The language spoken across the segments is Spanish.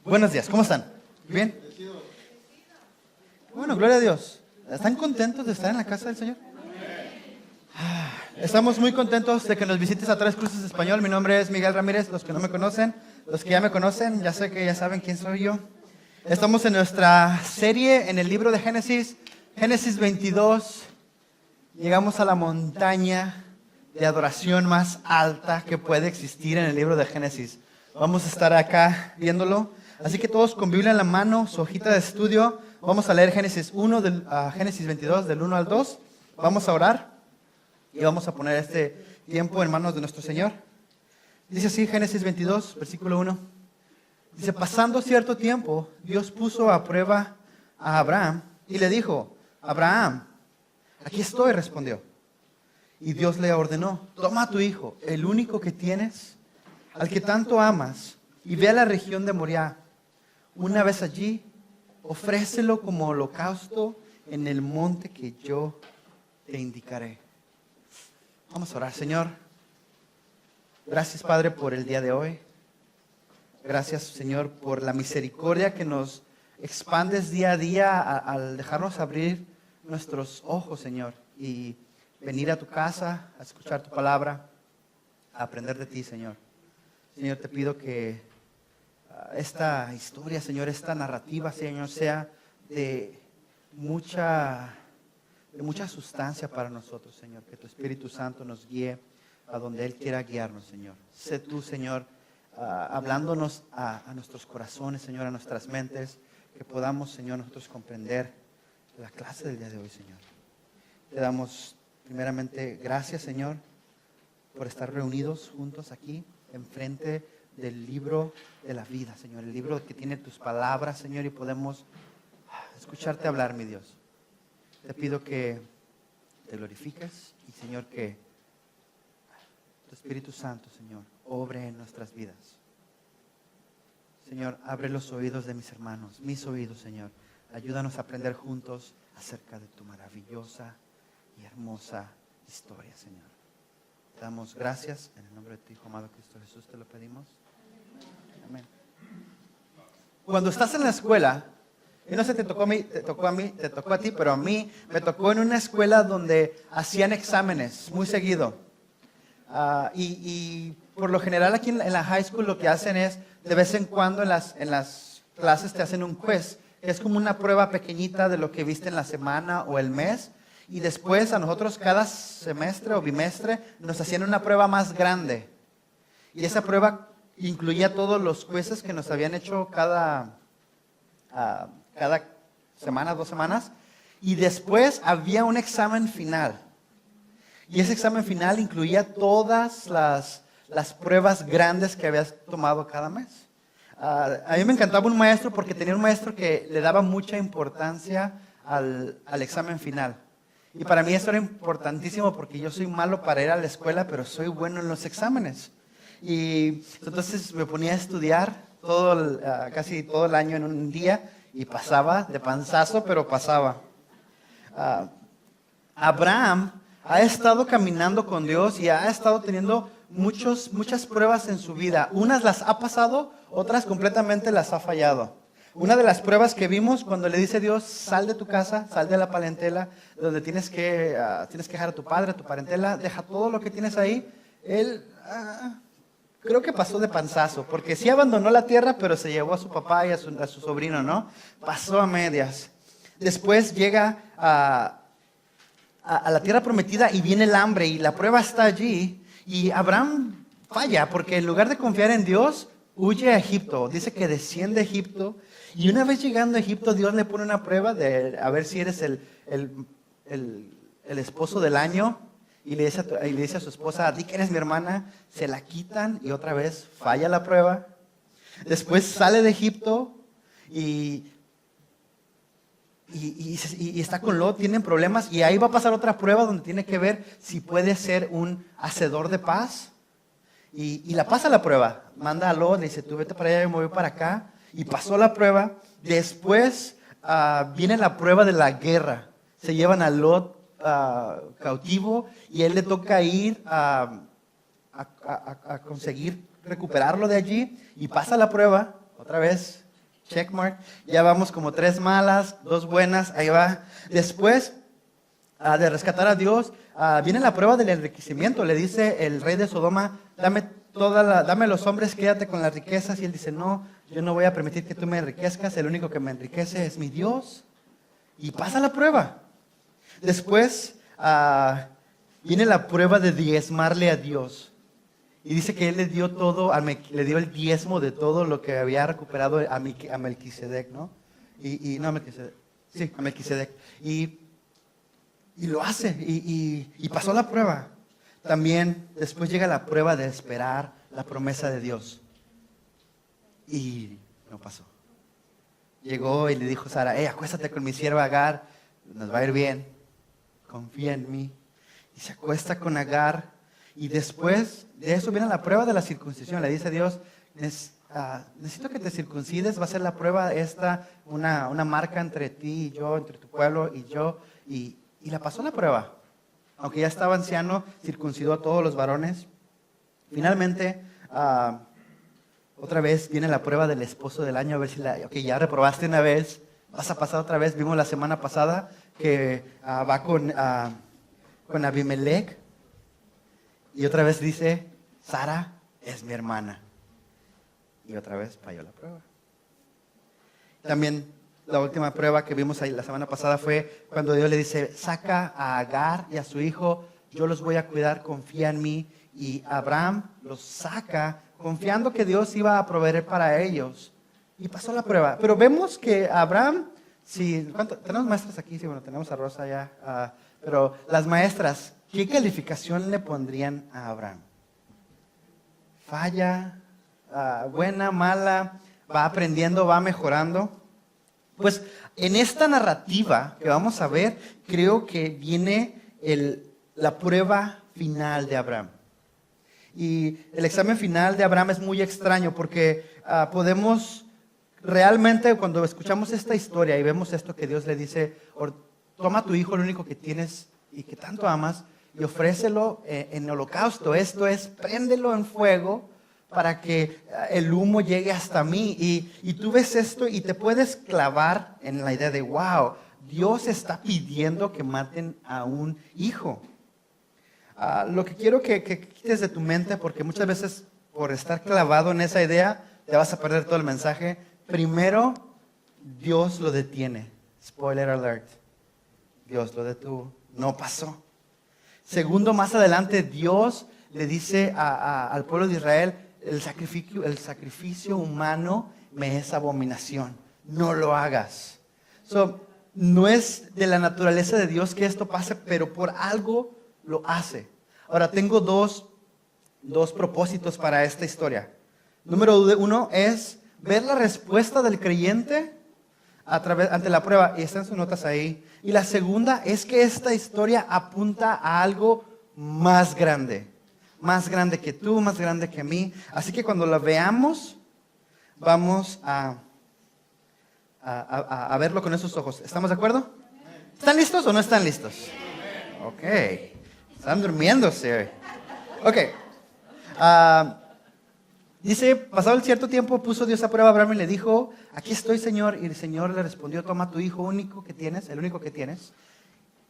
Buenos días, ¿cómo están? ¿Bien? Bueno, gloria a Dios. ¿Están contentos de estar en la casa del Señor? Estamos muy contentos de que nos visites a Tres Cruces Español. Mi nombre es Miguel Ramírez. Los que no me conocen, los que ya me conocen, ya sé que ya saben quién soy yo. Estamos en nuestra serie en el libro de Génesis, Génesis 22. Llegamos a la montaña de adoración más alta que puede existir en el libro de Génesis. Vamos a estar acá viéndolo. Así que todos con Biblia en la mano, su hojita de estudio. Vamos a leer Génesis 1, Génesis 22, del 1 al 2. Vamos a orar y vamos a poner este tiempo en manos de nuestro Señor. Dice así, Génesis 22, versículo 1. Dice, pasando cierto tiempo, Dios puso a prueba a Abraham y le dijo, Abraham, aquí estoy, respondió. Y Dios le ordenó, toma a tu hijo, el único que tienes, al que tanto amas, y ve a la región de Moriah. Una vez allí, ofrécelo como holocausto en el monte que yo te indicaré. Vamos a orar, Señor. Gracias, Padre, por el día de hoy. Gracias, Señor, por la misericordia que nos expandes día a día al dejarnos abrir nuestros ojos, Señor, y venir a tu casa a escuchar tu palabra, a aprender de ti, Señor. Señor, te pido que esta historia, Señor, esta narrativa, Señor, sea de mucha sustancia para nosotros, Señor. Que tu Espíritu Santo nos guíe a donde Él quiera guiarnos, Señor. Sé tú, Señor, hablándonos a nuestros corazones, Señor, a nuestras mentes, que podamos, Señor, nosotros comprender la clase del día de hoy, Señor. Te damos primeramente gracias, Señor, por estar reunidos juntos aquí, enfrente del libro de la vida, Señor. El libro que tiene tus palabras, Señor, y podemos escucharte hablar, mi Dios. Te pido que te glorifiques y, Señor, que tu Espíritu Santo, Señor, obre en nuestras vidas. Señor, abre los oídos de mis hermanos, mis oídos, Señor. Ayúdanos a aprender juntos acerca de tu maravillosa y hermosa historia, Señor. Te damos gracias en el nombre de tu Hijo amado Cristo Jesús, te lo pedimos. Amén. Cuando estás en la escuela, y no sé, te tocó a ti, pero a mí me tocó en una escuela donde hacían exámenes muy seguido. Y por lo general aquí en la high school lo que hacen es, de vez en cuando en las clases te hacen un quiz, que es como una prueba pequeñita de lo que viste en la semana o el mes. Y después a nosotros cada semestre o bimestre nos hacían una prueba más grande. Y esa prueba incluía todos los quizzes que nos habían hecho cada semana, 2 semanas. Y después había un examen final. Y ese examen final incluía todas las pruebas grandes que habías tomado cada mes. A mí me encantaba un maestro porque tenía un maestro que le daba mucha importancia al examen final. Y para mí eso era importantísimo porque yo soy malo para ir a la escuela, pero soy bueno en los exámenes. Y entonces me ponía a estudiar casi todo el año en un día y pasaba de panzazo, pero pasaba. Abraham ha estado caminando con Dios y ha estado teniendo muchas pruebas en su vida. Unas las ha pasado, otras completamente las ha fallado. Una de las pruebas que vimos cuando le dice Dios, sal de tu casa, sal de la parentela, donde tienes que dejar a tu padre, a tu parentela, deja todo lo que tienes ahí. Él creo que pasó de panzazo, porque sí abandonó la tierra, pero se llevó a su papá y a su sobrino, ¿no? Pasó a medias. Después llega a la tierra prometida y viene el hambre y la prueba está allí. Y Abraham falla, porque en lugar de confiar en Dios, huye a Egipto. Dice que desciende a Egipto. Y una vez llegando a Egipto, Dios le pone una prueba de a ver si eres el esposo del año. Y le dice a su esposa, di que eres mi hermana. Se la quitan y otra vez falla la prueba. Después sale de Egipto y está con Lot, tienen problemas. Y ahí va a pasar otra prueba donde tiene que ver si puede ser un hacedor de paz. Y la pasa la prueba. Manda a Lot, le dice, tú vete para allá, yo me voy para acá. Y pasó la prueba. Después viene la prueba de la guerra. Se llevan a Lot cautivo y él le toca ir a conseguir recuperarlo de allí. Y pasa la prueba, otra vez checkmark. Ya vamos como 3 malas, 2 buenas, ahí va. Después de rescatar a Dios, viene la prueba del enriquecimiento. Le dice el rey de Sodoma, dame los hombres, quédate con las riquezas. Y él dice, no, yo no voy a permitir que tú me enriquezcas, el único que me enriquece es mi Dios. Y pasa la prueba. Después viene la prueba de diezmarle a Dios. Y dice que él le dio todo, le dio el diezmo de todo lo que había recuperado a Melquisedec, ¿no? No a Melquisedec, sí, a Melquisedec. Y lo hace, y pasó la prueba. También después llega la prueba de esperar la promesa de Dios. Y no pasó. Llegó y le dijo a Sara, acuéstate con mi sierva Agar, nos va a ir bien, confía en mí. Y se acuesta con Agar. Y después de eso viene la prueba de la circuncisión. Le dice a Dios, necesito que te circuncides, va a ser la prueba esta, una marca entre ti y yo, entre tu pueblo y yo. Y la pasó la prueba. Aunque ya estaba anciano, circuncidó a todos los varones. Finalmente, otra vez viene la prueba del esposo del año, a ver si ya reprobaste una vez, vas a pasar otra vez. Vimos la semana pasada que va con Abimelech. Y otra vez dice, Sara es mi hermana. Y otra vez falló la prueba. También la última prueba que vimos ahí la semana pasada fue cuando Dios le dice, saca a Agar y a su hijo, yo los voy a cuidar, confía en mí. Y Abraham los saca confiando que Dios iba a proveer para ellos. Y pasó la prueba. Pero vemos que Abraham, tenemos maestras aquí, sí, bueno, tenemos a Rosa ya, pero las maestras, ¿qué calificación le pondrían a Abraham? Falla, buena, mala, va aprendiendo, va mejorando. Pues en esta narrativa que vamos a ver, creo que viene la prueba final de Abraham. Y el examen final de Abraham es muy extraño porque podemos realmente, cuando escuchamos esta historia y vemos esto que Dios le dice, toma a tu hijo, el único que tienes y que tanto amas, y ofrécelo en holocausto. Esto es, préndelo en fuego para que el humo llegue hasta mí. Y tú ves esto y te puedes clavar en la idea de, wow, Dios está pidiendo que maten a un hijo. Lo que quiero que quites de tu mente, porque muchas veces por estar clavado en esa idea, te vas a perder todo el mensaje. Primero, Dios lo detiene. Spoiler alert. Dios lo detuvo. No pasó. Segundo, más adelante, Dios le dice al pueblo de Israel, el sacrificio humano me es abominación. No lo hagas. No es de la naturaleza de Dios que esto pase, pero por algo lo hace. Ahora, tengo dos propósitos para esta historia. Número 1 es ver la respuesta del creyente ante la prueba, y están sus notas ahí. Y la segunda es que esta historia apunta a algo más grande que tú, más grande que mí. Así que cuando la veamos, vamos a verlo con esos ojos. ¿Estamos de acuerdo? ¿Están listos o no están listos? Ok, están durmiéndose hoy. Ok. Dice, pasado el cierto tiempo, puso Dios a prueba a Abraham y le dijo, aquí estoy, Señor. Y el Señor le respondió, toma tu hijo único que tienes, el único que tienes,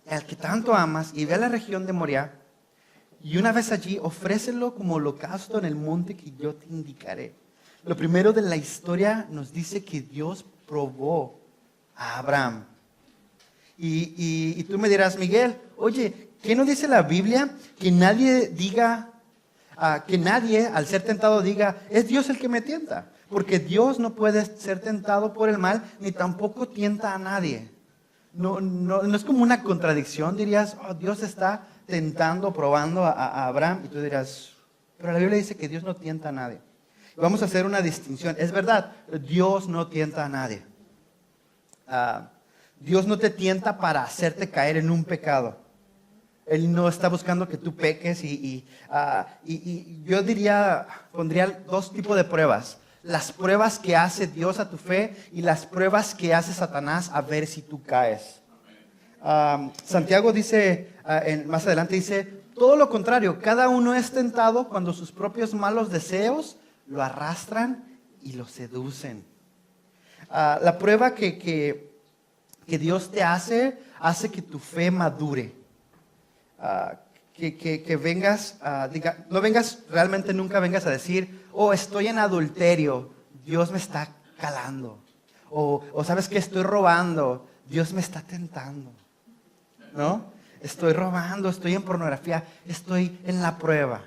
al que tanto amas, y ve a la región de Moriah, y una vez allí, ofrécelo como holocausto en el monte que yo te indicaré. Lo primero de la historia nos dice que Dios probó a Abraham. Y tú me dirás, Miguel, oye, ¿qué no dice la Biblia? Que nadie al ser tentado diga, es Dios el que me tienta. Porque Dios no puede ser tentado por el mal, ni tampoco tienta a nadie. No es como una contradicción, dirías, Dios está tentando, probando a Abraham. Y tú dirás, pero la Biblia dice que Dios no tienta a nadie. Vamos a hacer una distinción. Es verdad, Dios no tienta a nadie. Dios no te tienta para hacerte caer en un pecado. Él no está buscando que tú peques y yo pondría 2 tipos de pruebas. Las pruebas que hace Dios a tu fe y las pruebas que hace Satanás a ver si tú caes. Santiago dice, más adelante dice, todo lo contrario, cada uno es tentado cuando sus propios malos deseos lo arrastran y lo seducen. La prueba que Dios te hace que tu fe madure. Que vengas, no vengas, realmente nunca vengas a decir, oh, estoy en adulterio, Dios me está calando. O sabes que estoy robando, Dios me está tentando. ¿No? Estoy robando, estoy en pornografía, estoy en la prueba.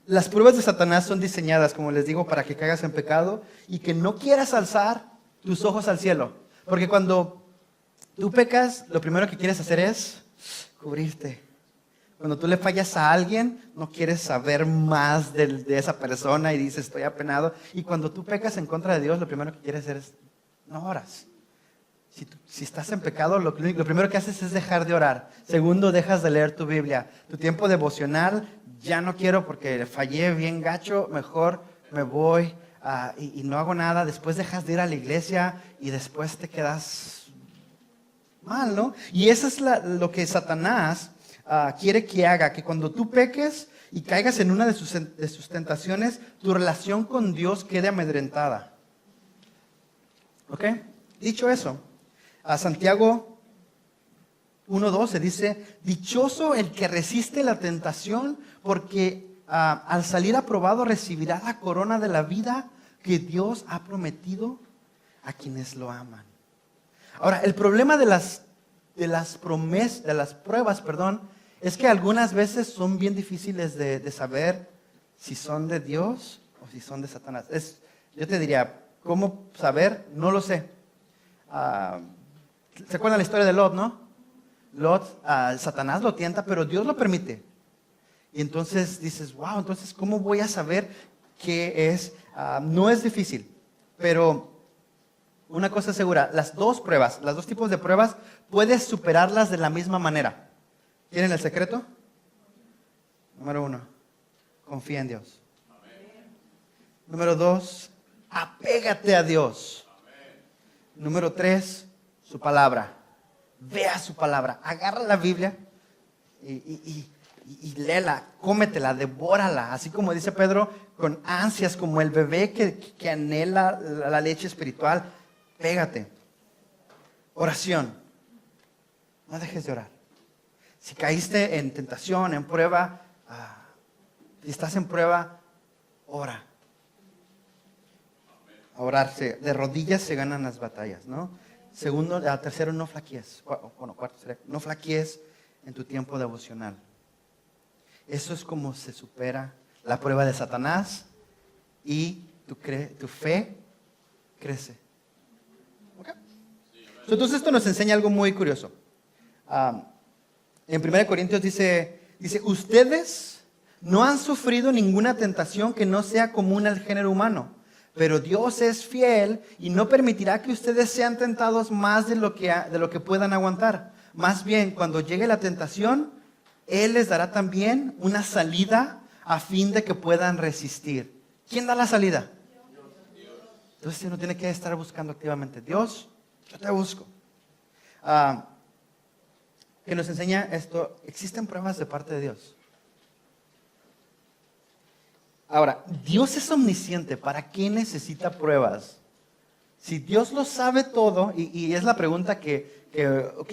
Las pruebas de Satanás son diseñadas, como les digo, para que caigas en pecado y que no quieras alzar tus ojos al cielo. Porque cuando tú pecas, lo primero que quieres hacer es cubrirte. Cuando tú le fallas a alguien, no quieres saber más de esa persona y dices, estoy apenado. Y cuando tú pecas en contra de Dios, lo primero que quieres hacer es, no oras. Si estás en pecado, lo primero que haces es dejar de orar. Segundo, dejas de leer tu Biblia. Tu tiempo devocional, ya no quiero porque fallé bien gacho, mejor me voy y no hago nada. Después dejas de ir a la iglesia y después te quedas mal, ¿no? Y eso es lo que Satanás quiere que haga, que cuando tú peques y caigas en una de sus tentaciones, tu relación con Dios quede amedrentada. ¿Ok? Dicho eso, a Santiago 1:12 dice, dichoso el que resiste la tentación, porque al salir aprobado recibirá la corona de la vida que Dios ha prometido a quienes lo aman. Ahora, el problema de las pruebas, es que algunas veces son bien difíciles de saber si son de Dios o si son de Satanás. Yo te diría, ¿cómo saber? No lo sé. ¿Se acuerdan la historia de Lot, no? Lot, Satanás lo tienta, pero Dios lo permite. Y entonces dices, wow, entonces ¿cómo voy a saber qué es? No es difícil, pero una cosa es segura, las dos tipos de pruebas, puedes superarlas de la misma manera. ¿Quieren el secreto? Número 1, confía en Dios. Número 2, apégate a Dios. Número 3, su palabra. Vea su palabra. Agarra la Biblia y léela, cómetela, devórala. Así como dice Pedro, con ansias, como el bebé que anhela la leche espiritual. Pégate. Oración. No dejes de orar. Si caíste en tentación, en prueba, si estás en prueba, ora. A orarse, de rodillas se ganan las batallas, ¿no? Tercero, no flaquees. Cuarto sería, no flaquees en tu tiempo devocional. Eso es como se supera la prueba de Satanás y tu fe crece. ¿Okay? Entonces esto nos enseña algo muy curioso. En 1 Corintios dice, ustedes no han sufrido ninguna tentación que no sea común al género humano. Pero Dios es fiel y no permitirá que ustedes sean tentados más de lo que puedan aguantar. Más bien, cuando llegue la tentación, Él les dará también una salida a fin de que puedan resistir. ¿Quién da la salida? Dios. Entonces uno tiene que estar buscando activamente. Dios, yo te busco. Que nos enseña esto, existen pruebas de parte de Dios. Ahora, Dios es omnisciente. ¿Para qué necesita pruebas? Si Dios lo sabe todo, y es la pregunta que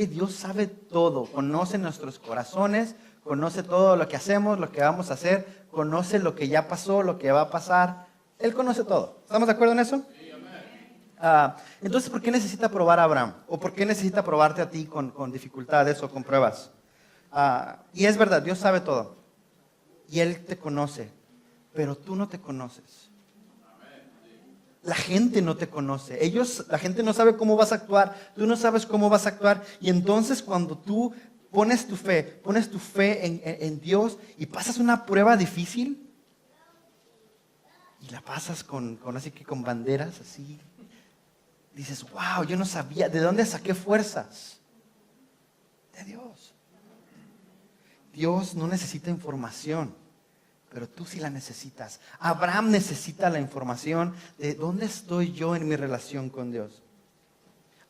Dios sabe todo, conoce nuestros corazones, conoce todo lo que hacemos, lo que vamos a hacer, conoce lo que ya pasó, lo que va a pasar. Él conoce todo. ¿Estamos de acuerdo en eso? Sí, amén. Entonces, ¿por qué necesita probar a Abraham? ¿O por qué necesita probarte a ti con dificultades o con pruebas? Y es verdad, Dios sabe todo. Y Él te conoce. Pero tú no te conoces. La gente no te conoce. La gente no sabe cómo vas a actuar. Tú no sabes cómo vas a actuar. Y entonces cuando tú pones tu fe en Dios y pasas una prueba difícil y la pasas con banderas así, dices, wow, yo no sabía. ¿De dónde saqué fuerzas? De Dios. Dios no necesita información. Pero tú sí la necesitas. Abraham necesita la información de dónde estoy yo en mi relación con Dios.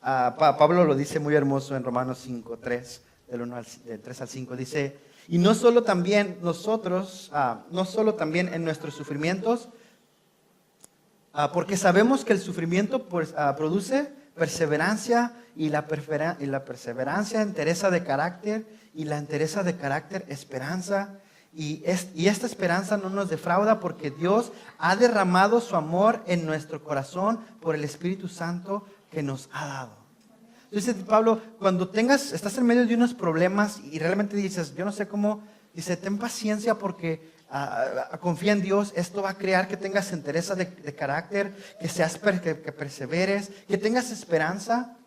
Pablo lo dice muy hermoso en Romanos 5:3, del 3 al 5. Dice, y no solo también nosotros, no solo también en nuestros sufrimientos, Porque sabemos que el sufrimiento pues, produce perseverancia y la perseverancia entereza de carácter y la entereza de carácter esperanza. Y esta esperanza no nos defrauda porque Dios ha derramado su amor en nuestro corazón por el Espíritu Santo que nos ha dado. Entonces, Pablo, cuando estás en medio de unos problemas y realmente dices, yo no sé cómo, dice, ten paciencia porque confía en Dios. Esto va a crear que tengas entereza de carácter, que perseveres, que tengas esperanza.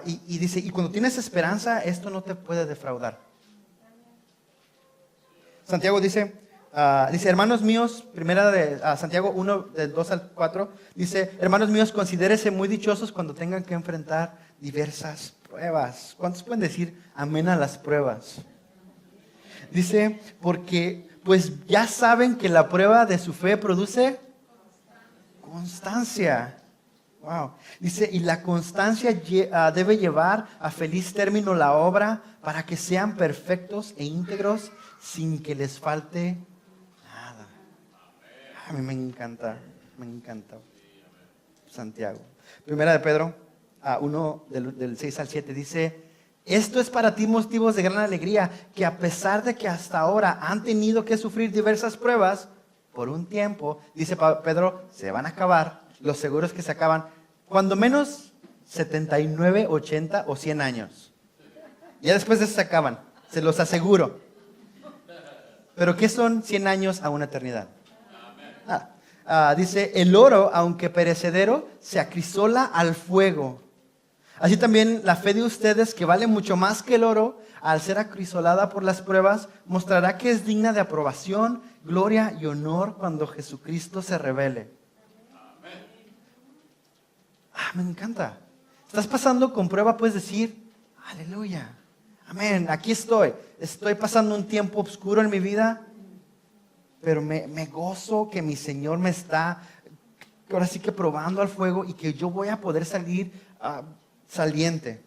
Y dice, y cuando tienes esperanza, esto no te puede defraudar. Santiago dice, hermanos míos, primera de Santiago 1, del 2 al 4, dice, hermanos míos, considérense muy dichosos cuando tengan que enfrentar diversas pruebas. ¿Cuántos pueden decir amén a las pruebas? Dice, porque pues ya saben que la prueba de su fe produce constancia. Wow. Dice, y la constancia debe llevar a feliz término la obra para que sean perfectos e íntegros sin que les falte nada. A mí me encanta Santiago. Primera de Pedro 1 del 6 al 7 dice, esto es para ti motivos de gran alegría, que a pesar de que hasta ahora han tenido que sufrir diversas pruebas, por un tiempo, dice Pedro, se van a acabar. Los seguros que se acaban, cuando menos 79, 80 o 100 años. Ya después de eso se acaban, se los aseguro. Pero ¿qué son 100 años a una eternidad? Dice, el oro, aunque perecedero, se acrisola al fuego. Así también la fe de ustedes, que vale mucho más que el oro, al ser acrisolada por las pruebas, mostrará que es digna de aprobación, gloria y honor cuando Jesucristo se revele. Me encanta. Estás pasando con prueba, puedes decir, aleluya, amén, aquí estoy. Estoy pasando un tiempo oscuro en mi vida, pero me gozo que mi Señor me está, ahora sí que probando al fuego y que yo voy a poder salir saliente.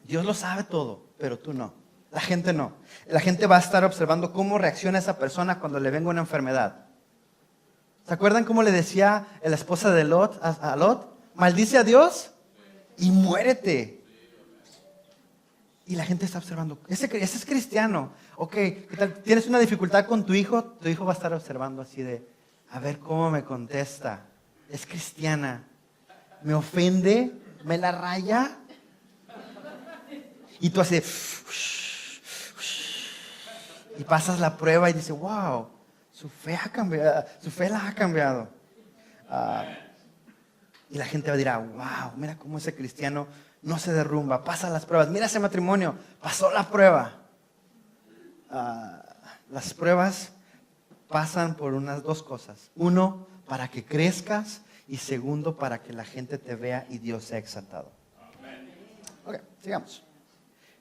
Dios lo sabe todo, pero tú no. La gente no. La gente va a estar observando cómo reacciona esa persona cuando le venga una enfermedad. ¿Se acuerdan cómo le decía la esposa de Lot a Lot? Maldice a Dios y muérete. Y la gente está observando. Ese es cristiano. Ok, ¿qué tal? Tienes una dificultad con tu hijo va a estar observando así de, a ver cómo me contesta. Es cristiana. Me ofende, me la raya. Y tú así, y pasas la prueba y dices, wow, su fe ha cambiado, su fe la ha cambiado. Y la gente va a decir, wow, mira cómo ese cristiano no se derrumba, pasa las pruebas. Mira ese matrimonio, pasó la prueba. Las pruebas pasan por unas dos cosas. Uno, para que crezcas, y segundo, para que la gente te vea y Dios sea exaltado. Ok, sigamos.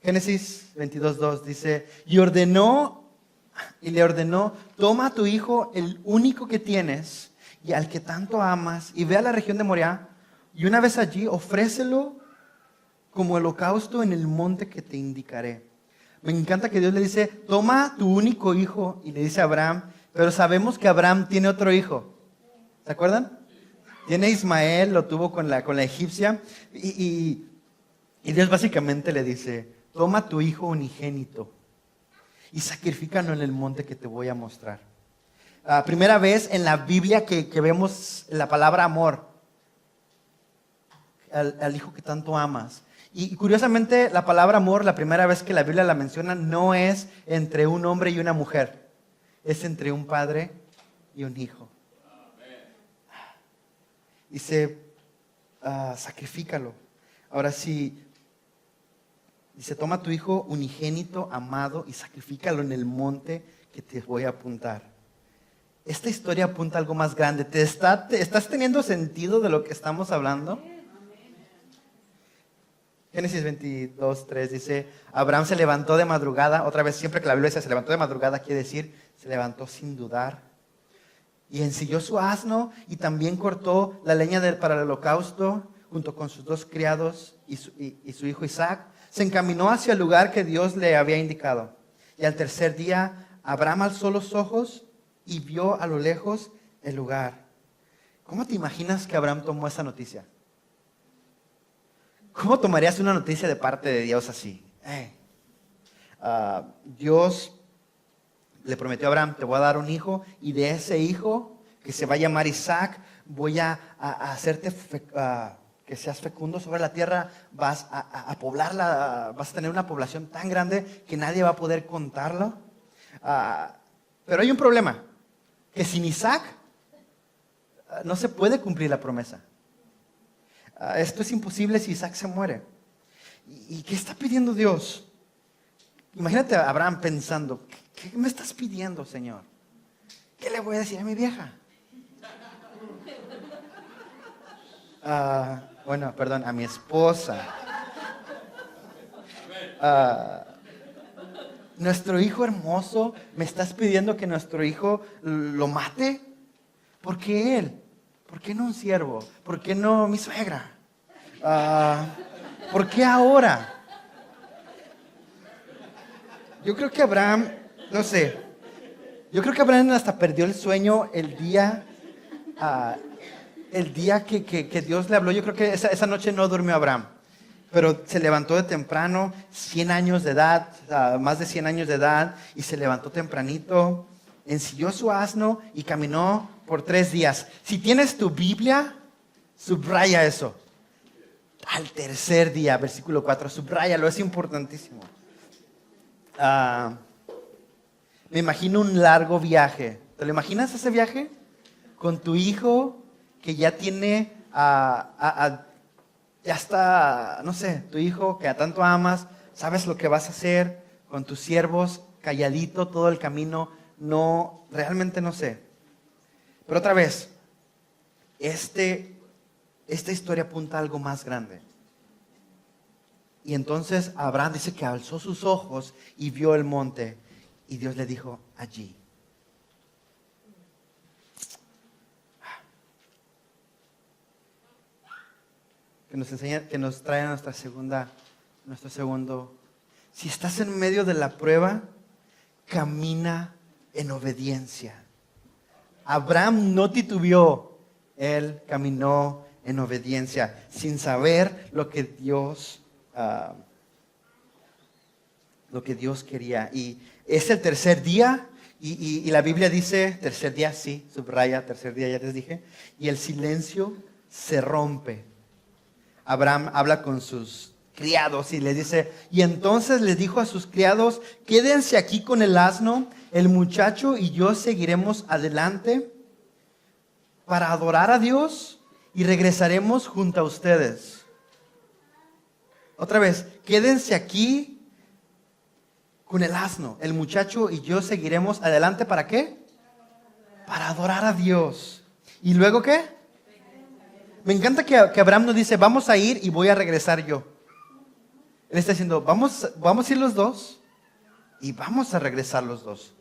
Génesis 22:2 dice, y le ordenó, toma a tu hijo, el único que tienes, y al que tanto amas, y ve a la región de Moriah, y una vez allí, ofrécelo como holocausto en el monte que te indicaré. Me encanta que Dios le dice, toma tu único hijo, y le dice a Abraham, pero sabemos que Abraham tiene otro hijo. ¿Se acuerdan? Tiene Ismael, lo tuvo con la egipcia, y Dios básicamente le dice, toma tu hijo unigénito y sacrifícalo en el monte que te voy a mostrar. Primera vez en la Biblia que vemos la palabra amor al hijo que tanto amas. Y curiosamente la palabra amor, la primera vez que la Biblia la menciona, no es entre un hombre y una mujer. Es entre un padre y un hijo. Dice, sacrifícalo. Ahora sí, dice, toma a tu hijo unigénito, amado, y sacrifícalo en el monte que te voy a apuntar. Esta historia apunta a algo más grande. ¿Estás teniendo sentido de lo que estamos hablando? Génesis 22:3 dice, Abraham se levantó de madrugada. Otra vez, siempre que la Biblia dice se levantó de madrugada, quiere decir, se levantó sin dudar. Y ensilló su asno y también cortó la leña para el holocausto junto con sus dos criados y su hijo Isaac. Se encaminó hacia el lugar que Dios le había indicado. Y al tercer día, Abraham alzó los ojos y vio a lo lejos el lugar. ¿Cómo te imaginas que Abraham tomó esa noticia? ¿Cómo tomarías una noticia de parte de Dios así? Dios le prometió a Abraham, te voy a dar un hijo, y de ese hijo, que se va a llamar Isaac, voy a hacerte que seas fecundo sobre la tierra, vas a poblarla, vas a tener una población tan grande que nadie va a poder contarlo. Pero hay un problema, que sin Isaac no se puede cumplir la promesa. Esto es imposible si Isaac se muere. ¿Y qué está pidiendo Dios? Imagínate a Abraham pensando, ¿qué me estás pidiendo, Señor? ¿Qué le voy a decir a mi vieja? Bueno, perdón, a mi esposa. Nuestro hijo hermoso, ¿me estás pidiendo que nuestro hijo lo mate? ¿Por qué él? ¿Por qué no un siervo? ¿Por qué no mi suegra? ¿Por qué ahora? Yo creo que Abraham, no sé, yo creo que Abraham hasta perdió el sueño el día que Dios le habló. Yo creo que esa noche no durmió Abraham, pero se levantó de temprano, 100 años de edad, más de 100 años de edad, y se levantó tempranito, ensilló su asno y caminó por 3 días. Si tienes tu Biblia, subraya eso. Al tercer día, versículo 4, subráyalo, es importantísimo. Me imagino un largo viaje. ¿Te lo imaginas ese viaje? Con tu hijo que ya tiene, ya está, no sé, tu hijo que a tanto amas, sabes lo que vas a hacer con tus siervos, calladito todo el camino. No, realmente no sé. Pero otra vez, esta historia apunta a algo más grande. Y entonces Abraham dice que alzó sus ojos y vio el monte. Y Dios le dijo, allí. Que nos enseña, que nos trae a nuestro segundo. Si estás en medio de la prueba, camina en obediencia. Abraham no titubeó, él caminó en obediencia, sin saber lo que Dios quería. Y es el tercer día, y la Biblia dice, tercer día, sí, subraya, tercer día, ya les dije, y el silencio se rompe. Abraham habla con sus criados y les dice, y entonces les dijo a sus criados, quédense aquí con el asno, el muchacho y yo seguiremos adelante para adorar a Dios y regresaremos junto a ustedes. Otra vez, quédense aquí con el asno, el muchacho y yo seguiremos adelante, ¿para qué? Para adorar a Dios. ¿Y luego qué? Me encanta que Abraham nos dice, vamos a ir y voy a regresar yo. Él está diciendo, vamos a ir los dos y vamos a regresar los dos.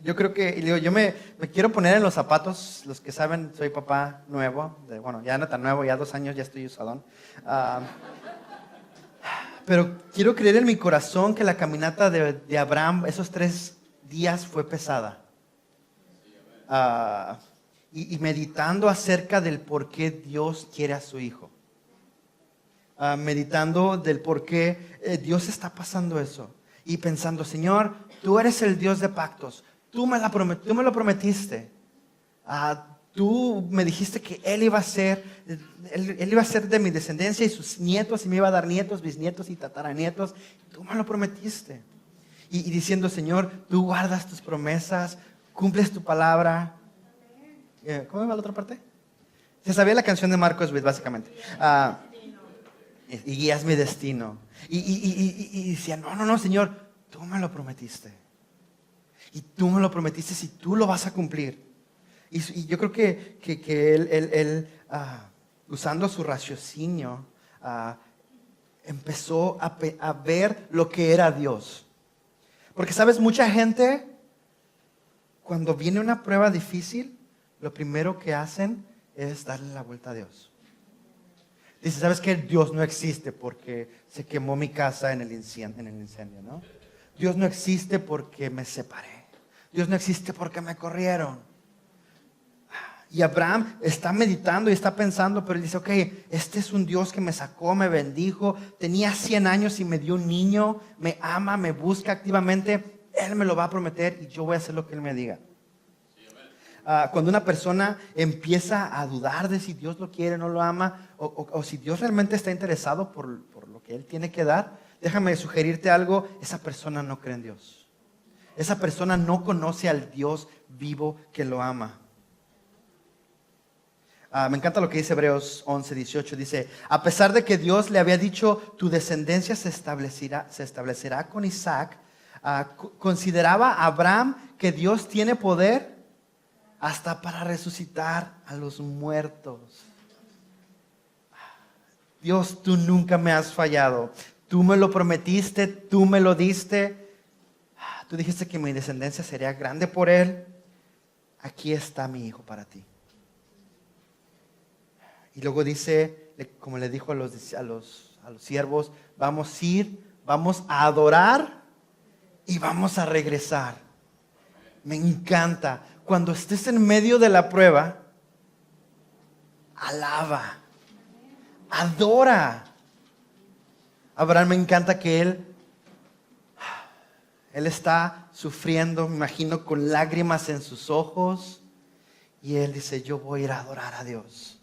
Yo creo que, yo me quiero poner en los zapatos, los que saben, soy papá nuevo, bueno, ya no tan nuevo, ya 2 años, ya estoy usadón. Pero quiero creer en mi corazón que la caminata de Abraham, esos 3 días fue pesada. Y meditando acerca del por qué Dios quiere a su hijo. Meditando del por qué Dios está pasando eso. Y pensando, Señor, tú eres el Dios de pactos. Tú me lo prometiste. Tú me dijiste que Él iba a ser de mi descendencia y sus nietos, y me iba a dar nietos, bisnietos y tataranietos. Tú me lo prometiste. Y diciendo, Señor, tú guardas tus promesas, cumples tu palabra. ¿Cómo va la otra parte? Se sabía la canción de Marcos Witt, básicamente. Y guías mi destino. Y decía, no, Señor, tú me lo prometiste. Y tú me lo prometiste y tú lo vas a cumplir. Y yo creo que él usando su raciocinio, empezó a ver lo que era Dios. Porque, ¿sabes? Mucha gente, cuando viene una prueba difícil, lo primero que hacen es darle la vuelta a Dios. Dice, ¿sabes qué? Dios no existe porque se quemó mi casa en el incendio, ¿no? Dios no existe porque me separé. Dios no existe porque me corrieron. Y Abraham está meditando y está pensando, pero él dice, ok, este es un Dios que me sacó, me bendijo, tenía 100 años y me dio un niño, me ama, me busca activamente, Él me lo va a prometer y yo voy a hacer lo que Él me diga. Cuando una persona empieza a dudar de si Dios lo quiere o no lo ama, o si Dios realmente está interesado por lo que Él tiene que dar, déjame sugerirte algo, esa persona no cree en Dios. Esa persona no conoce al Dios vivo que lo ama. Me encanta lo que dice Hebreos 11:18. Dice, a pesar de que Dios le había dicho, tu descendencia se establecerá con Isaac, consideraba Abraham que Dios tiene poder hasta para resucitar a los muertos. Dios, tú nunca me has fallado. Tú me lo prometiste, tú me lo diste. Tú dijiste que mi descendencia sería grande por él. Aquí está mi hijo para ti. Y luego dice, como le dijo a los siervos, vamos a ir, vamos a adorar y vamos a regresar. Me encanta. Cuando estés en medio de la prueba, alaba, adora. Abraham, me encanta que él está sufriendo, me imagino, con lágrimas en sus ojos. Y él dice, yo voy a ir a adorar a Dios.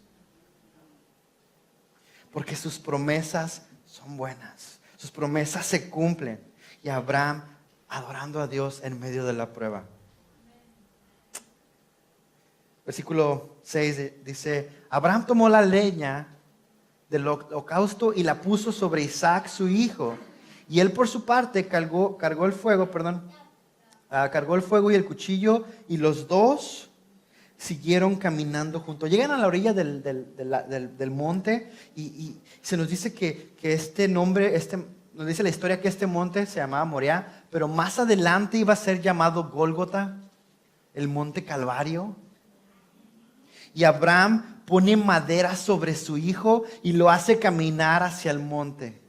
Porque sus promesas son buenas. Sus promesas se cumplen. Y Abraham adorando a Dios en medio de la prueba. Versículo 6 dice, Abraham tomó la leña del holocausto y la puso sobre Isaac su hijo. Y él por su parte cargó el fuego y el cuchillo, y los dos siguieron caminando juntos. Llegan a la orilla del monte y se nos dice que este nombre, nos dice la historia que este monte se llamaba Moriah, pero más adelante iba a ser llamado Gólgota, el monte Calvario. Y Abraham pone madera sobre su hijo y lo hace caminar hacia el monte.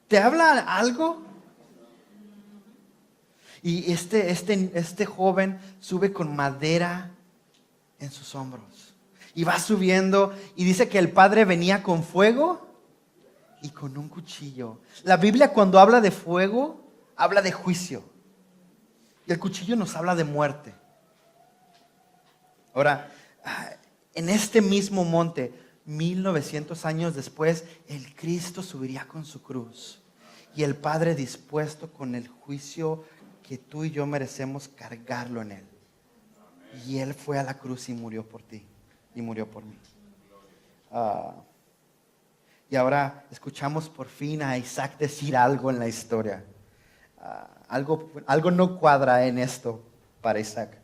¿Te habla algo? Y este joven sube con madera en sus hombros. Y va subiendo y dice que el padre venía con fuego y con un cuchillo. La Biblia cuando habla de fuego, habla de juicio. Y el cuchillo nos habla de muerte. Ahora, en este mismo monte, 1900 años después, el Cristo subiría con su cruz. Y el Padre dispuesto con el juicio que tú y yo merecemos cargarlo en Él. Y Él fue a la cruz y murió por ti. Y murió por mí. Y ahora escuchamos por fin a Isaac decir algo en la historia. Algo no cuadra en esto para Isaac.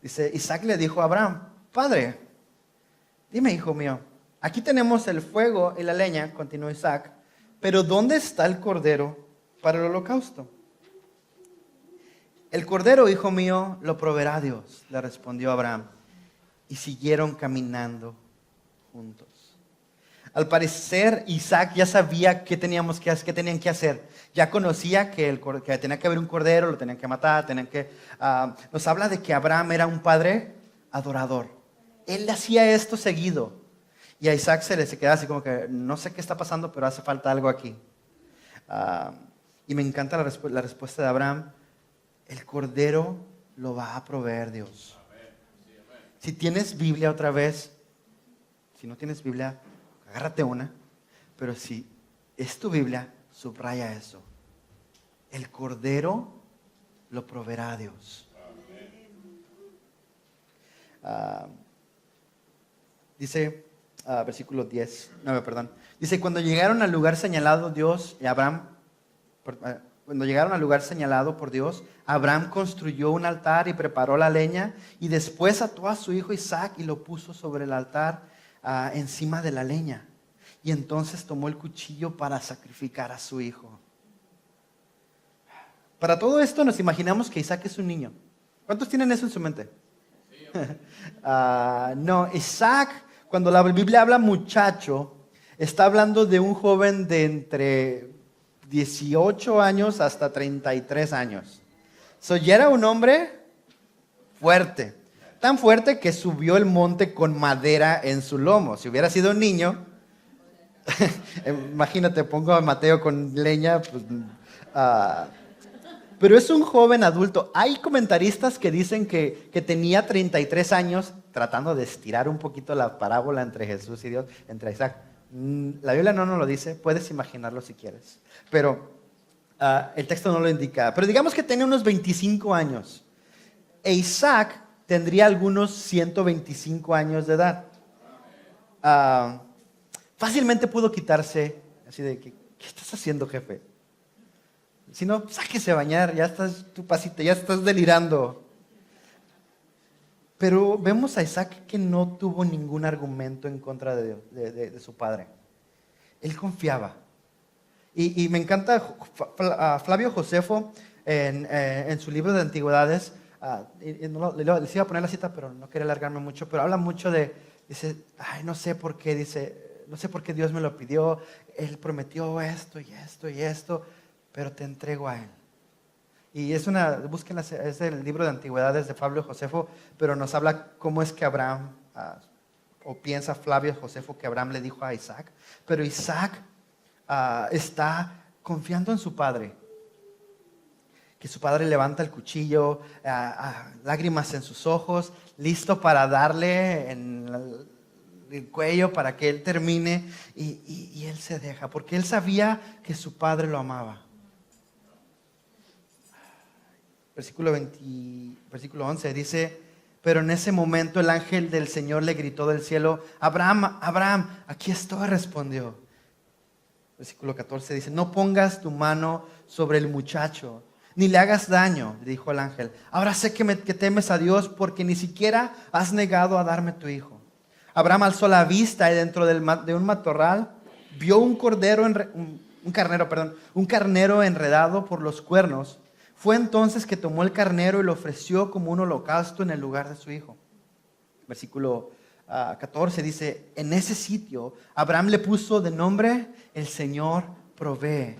Dice, Isaac le dijo a Abraham, Padre, dime, hijo mío, aquí tenemos el fuego y la leña, continuó Isaac, pero ¿dónde está el cordero para el holocausto? El cordero, hijo mío, lo proveerá Dios, le respondió Abraham. Y siguieron caminando juntos. Al parecer, Isaac ya sabía qué tenían que hacer. Ya conocía que tenía que haber un cordero, lo tenían que matar, nos habla de que Abraham era un padre adorador. Él hacía esto seguido. Y a Isaac se queda así como que, no sé qué está pasando, pero hace falta algo aquí. Y me encanta la respuesta de Abraham. El cordero lo va a proveer Dios. Si tienes Biblia otra vez, si no tienes Biblia, agárrate una. Pero si es tu Biblia, subraya eso. El cordero lo proveerá Dios. Dice, versículo 9, perdón. Dice, cuando llegaron al lugar señalado por Dios, Abraham construyó un altar y preparó la leña y después ató a su hijo Isaac y lo puso sobre el altar encima de la leña. Y entonces tomó el cuchillo para sacrificar a su hijo. Para todo esto nos imaginamos que Isaac es un niño. ¿Cuántos tienen eso en su mente? No, Isaac, cuando la Biblia habla muchacho, está hablando de un joven de entre 18 años hasta 33 años. Ya era un hombre fuerte. Tan fuerte que subió el monte con madera en su lomo. Si hubiera sido un niño, imagínate, pongo a Mateo con leña, pues, pero es un joven adulto. Hay comentaristas que dicen que tenía 33 años, tratando de estirar un poquito la parábola entre Jesús y Dios, entre Isaac. La Biblia no nos lo dice, puedes imaginarlo si quieres, pero el texto no lo indica. Pero digamos que tenía unos 25 años. E Isaac tendría algunos 125 años de edad. Fácilmente pudo quitarse, así de que, ¿qué estás haciendo, jefe? Si no, sáquese a bañar, ya estás tu pasito, ya estás delirando. Pero vemos a Isaac que no tuvo ningún argumento en contra de su padre. Él confiaba. Y me encanta Flavio Josefo en su libro de Antigüedades. Les iba a poner la cita, pero no quería alargarme mucho. Pero habla mucho dice, ay, no sé por qué, dice, no sé por qué Dios me lo pidió. Él prometió esto y esto y esto, pero te entrego a él. Y búsquenla, es el libro de Antigüedades de Flavio Josefo, pero nos habla cómo es que Abraham, o piensa Flavio Josefo que Abraham le dijo a Isaac, pero Isaac está confiando en su padre, que su padre levanta el cuchillo, lágrimas en sus ojos, listo para darle en el cuello para que él termine, y él se deja, porque él sabía que su padre lo amaba. Versículo 11 dice, pero en ese momento el ángel del Señor le gritó del cielo, Abraham, Abraham, aquí estoy, respondió. Versículo 14 dice, no pongas tu mano sobre el muchacho, ni le hagas daño, dijo el ángel. Ahora sé que temes a Dios porque ni siquiera has negado a darme tu hijo. Abraham alzó la vista y dentro de un matorral vio un carnero enredado por los cuernos. Fue entonces que tomó el carnero y lo ofreció como un holocausto en el lugar de su hijo. Versículo 14 dice, en ese sitio Abraham le puso de nombre, el Señor provee.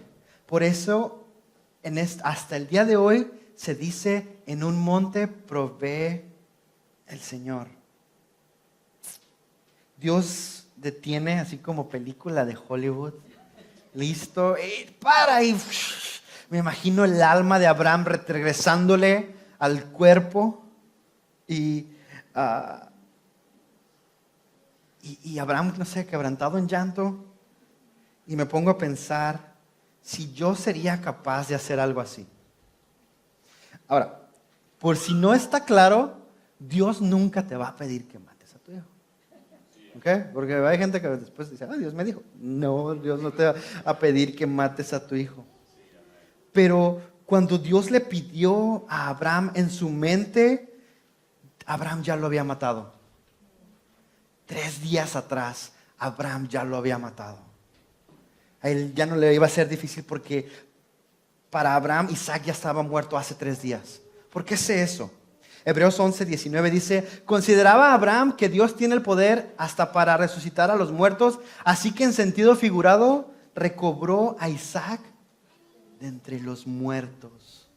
Por eso hasta el día de hoy se dice, en un monte provee el Señor. Dios detiene, así como película de Hollywood, listo, y me imagino el alma de Abraham regresándole al cuerpo y Abraham, no sé, quebrantado en llanto. Y me pongo a pensar si yo sería capaz de hacer algo así. Ahora, por si no está claro, Dios nunca te va a pedir que mates a tu hijo. ¿Ok? Porque hay gente que después dice, Dios me dijo. No, Dios no te va a pedir que mates a tu hijo. Pero cuando Dios le pidió a Abraham en su mente, Abraham ya lo había matado. 3 días atrás, Abraham ya lo había matado. A él ya no le iba a ser difícil porque para Abraham, Isaac ya estaba muerto hace 3 días. ¿Por qué sé eso? Hebreos 11:19 dice, consideraba Abraham que Dios tiene el poder hasta para resucitar a los muertos, así que en sentido figurado recobró a Isaac de entre los muertos.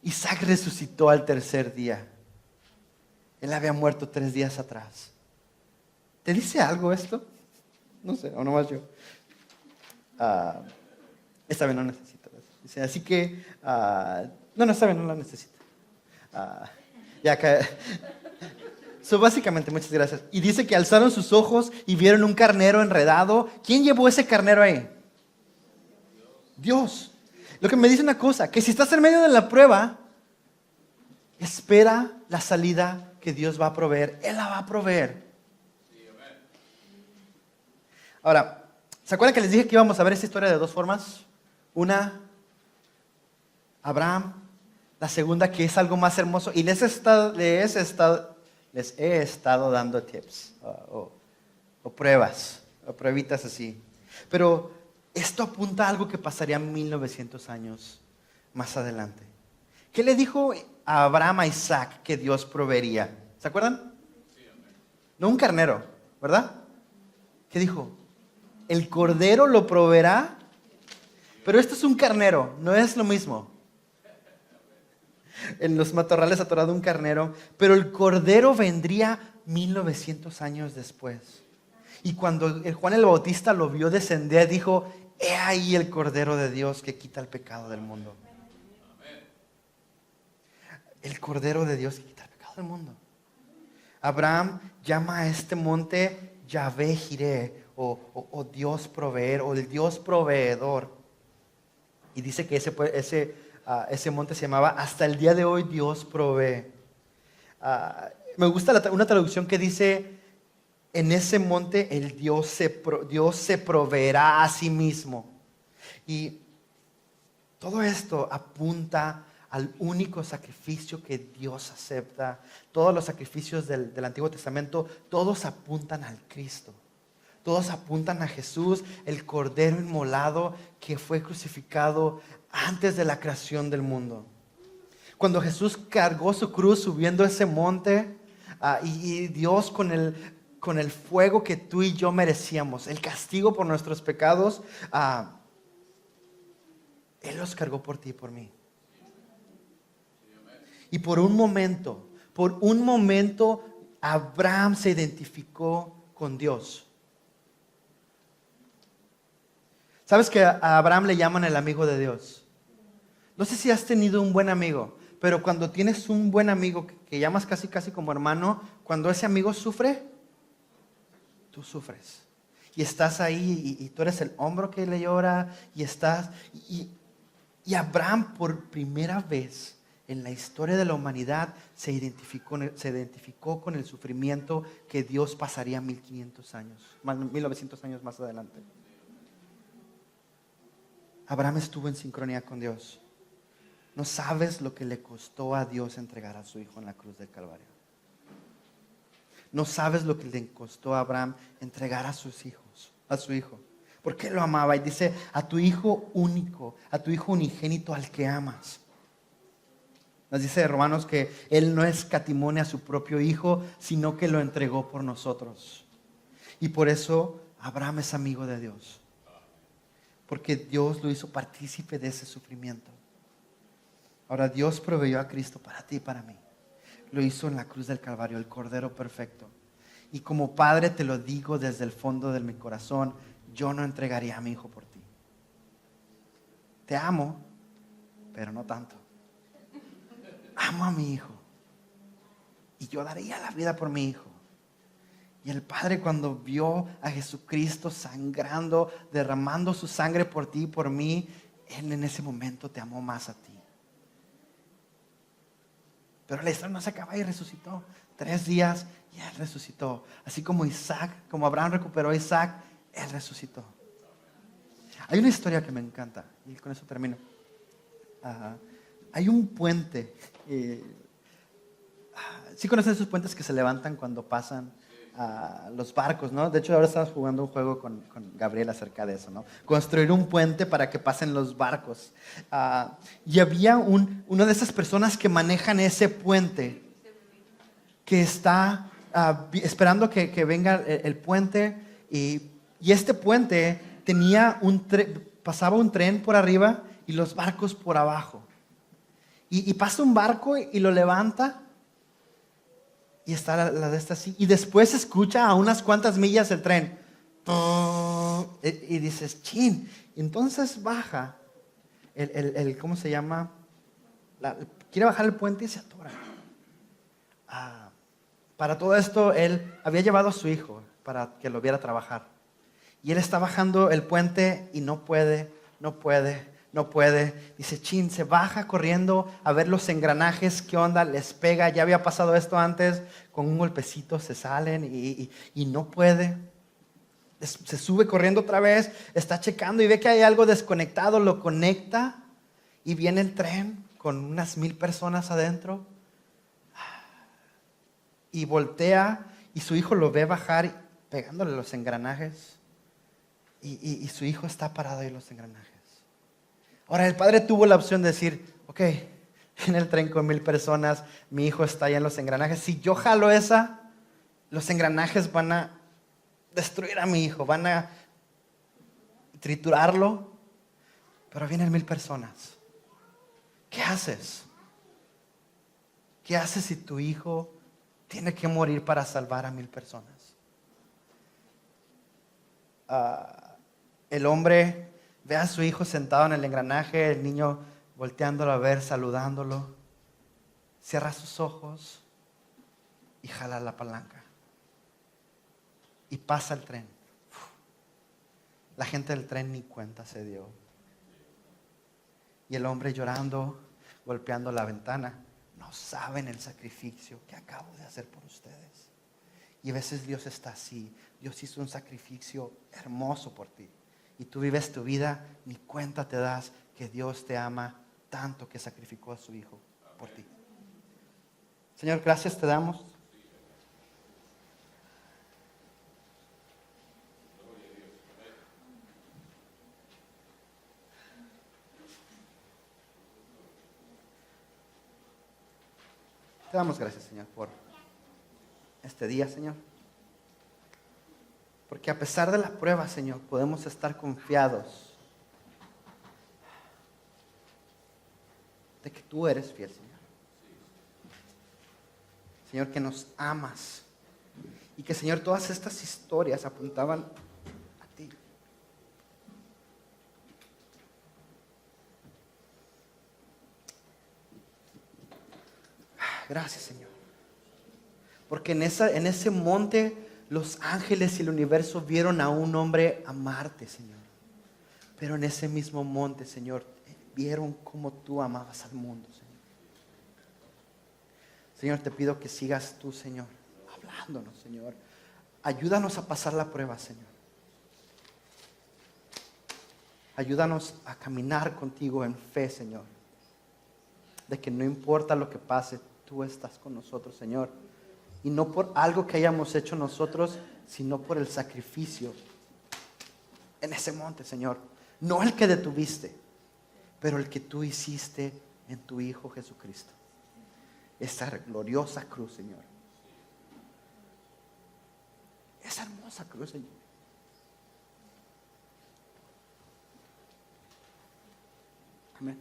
Isaac resucitó al 3er día. Él había muerto 3 días atrás. ¿Te dice algo esto? No sé, o nomás yo. Esta vez no necesito. Dice, así que, no, esta vez no la necesito. Básicamente, muchas gracias. Y dice que alzaron sus ojos y vieron un carnero enredado. ¿Quién llevó ese carnero ahí? Dios. Lo que me dice una cosa, que si estás en medio de la prueba, espera la salida que Dios va a proveer. Él la va a proveer. Ahora, ¿se acuerdan que les dije que íbamos a ver esta historia de 2 formas? Una, Abraham. La segunda, que es algo más hermoso. Y les he estado dando tips o pruebas, o pruebitas así. Pero esto apunta a algo que pasaría 1900 años más adelante. ¿Qué le dijo a Abraham a Isaac que Dios proveería? ¿Se acuerdan? No un carnero, ¿verdad? ¿Qué dijo? El cordero lo proveerá, pero esto es un carnero, no es lo mismo. en los matorrales atorado un carnero, pero el cordero vendría 1900 años después. Y cuando el Juan el Bautista lo vio descender, dijo: he ahí el Cordero de Dios que quita el pecado del mundo. El Cordero de Dios que quita el pecado del mundo. Abraham llama a este monte Yahvé Jireh, o Dios proveer, o el Dios proveedor. Y dice que ese monte se llamaba, hasta el día de hoy, Dios provee. Me gusta una traducción que dice: en ese monte el Dios se proveerá a sí mismo. Y todo esto apunta al único sacrificio que Dios acepta. Todos los sacrificios del Antiguo Testamento, todos apuntan al Cristo. Todos apuntan a Jesús, el Cordero inmolado que fue crucificado antes de la creación del mundo. Cuando Jesús cargó su cruz subiendo ese monte, y Dios con el fuego que tú y yo merecíamos, el castigo por nuestros pecados, Él los cargó por ti y por mí. Y por un momento, Abraham se identificó con Dios. ¿Sabes que a Abraham le llaman el amigo de Dios? No sé si has tenido un buen amigo, pero cuando tienes un buen amigo que llamas casi como hermano, cuando ese amigo sufre, tú sufres. Y estás ahí y tú eres el hombro que le llora y Abraham por primera vez en la historia de la humanidad se identificó con el sufrimiento que Dios pasaría 1900 años más adelante. Abraham estuvo en sincronía con Dios. No sabes lo que le costó a Dios entregar a su hijo en la cruz del Calvario. No sabes lo que le costó a Abraham entregar a su hijo. Porque lo amaba. Y dice: a tu hijo único, a tu hijo unigénito al que amas. Nos dice Romanos que Él no escatimó a su propio hijo, sino que lo entregó por nosotros. Y por eso Abraham es amigo de Dios. Porque Dios lo hizo partícipe de ese sufrimiento. Ahora Dios proveyó a Cristo para ti y para mí. Lo hizo en la cruz del Calvario, el Cordero perfecto. Y como padre te lo digo desde el fondo de mi corazón: yo no entregaría a mi hijo por ti. Te amo, pero no tanto. Amo a mi hijo. Y yo daría la vida por mi hijo. Y el Padre, cuando vio a Jesucristo sangrando, derramando su sangre por ti y por mí, Él en ese momento te amó más a ti. Pero la historia no se acaba y resucitó. 3 días y Él resucitó. Así como Abraham recuperó a Isaac, Él resucitó. Hay una historia que me encanta, y con eso termino. Hay un puente. ¿Sí conocen esos puentes que se levantan cuando pasan los barcos, ¿no? De hecho, ahora estamos jugando un juego con Gabriel acerca de eso, ¿no? Construir un puente para que pasen los barcos. Y había una de esas personas que manejan ese puente, que está esperando que venga el puente. Y este puente pasaba un tren por arriba y los barcos por abajo. Y pasa un barco y lo levanta. Y está la de esta así. Y después se escucha a unas cuantas millas el tren. Y dices: chin. Entonces baja ¿cómo se llama? Quiere bajar el puente y se atora. Para todo esto, él había llevado a su hijo para que lo viera trabajar. Y él está bajando el puente y no puede. Dice: chin, se baja corriendo a ver los engranajes, qué onda, les pega. Ya había pasado esto antes, con un golpecito se salen y no puede. Se sube corriendo otra vez, está checando y ve que hay algo desconectado, lo conecta y viene el tren con unas 1000 personas adentro. Y voltea y su hijo lo ve bajar pegándole los engranajes. Y su hijo está parado ahí en los engranajes. Ahora el padre tuvo la opción de decir: ok, en el tren con 1000 personas, mi hijo está ahí en los engranajes. Si yo jalo los engranajes van a destruir a mi hijo, van a triturarlo. Pero vienen 1000 personas. ¿Qué haces? ¿Qué haces si tu hijo tiene que morir para salvar a 1000 personas? El hombre ve a su hijo sentado en el engranaje, el niño volteándolo a ver, saludándolo. Cierra sus ojos y jala la palanca. Y pasa el tren. La gente del tren ni cuenta se dio. Y el hombre llorando, golpeando la ventana. No saben el sacrificio que acabo de hacer por ustedes. Y a veces Dios está así. Dios hizo un sacrificio hermoso por ti. Y tú vives tu vida, ni cuenta te das que Dios te ama tanto que sacrificó a su hijo por ti. Señor, gracias te damos. Te damos gracias, Señor, por este día, Señor. Porque a pesar de la prueba, Señor, podemos estar confiados de que tú eres fiel, Señor. Señor, que nos amas. Y que, Señor, todas estas historias apuntaban a ti. Gracias, Señor. Porque en ese monte los ángeles y el universo vieron a un hombre amarte, Señor. Pero en ese mismo monte, Señor, vieron cómo tú amabas al mundo, Señor. Señor, te pido que sigas tú, Señor, hablándonos, Señor. Ayúdanos a pasar la prueba, Señor. Ayúdanos a caminar contigo en fe, Señor. De que no importa lo que pase, tú estás con nosotros, Señor. Y no por algo que hayamos hecho nosotros, sino por el sacrificio en ese monte, Señor. No el que detuviste, pero el que tú hiciste en tu Hijo Jesucristo. Esa gloriosa cruz, Señor. Esa hermosa cruz, Señor. Amén.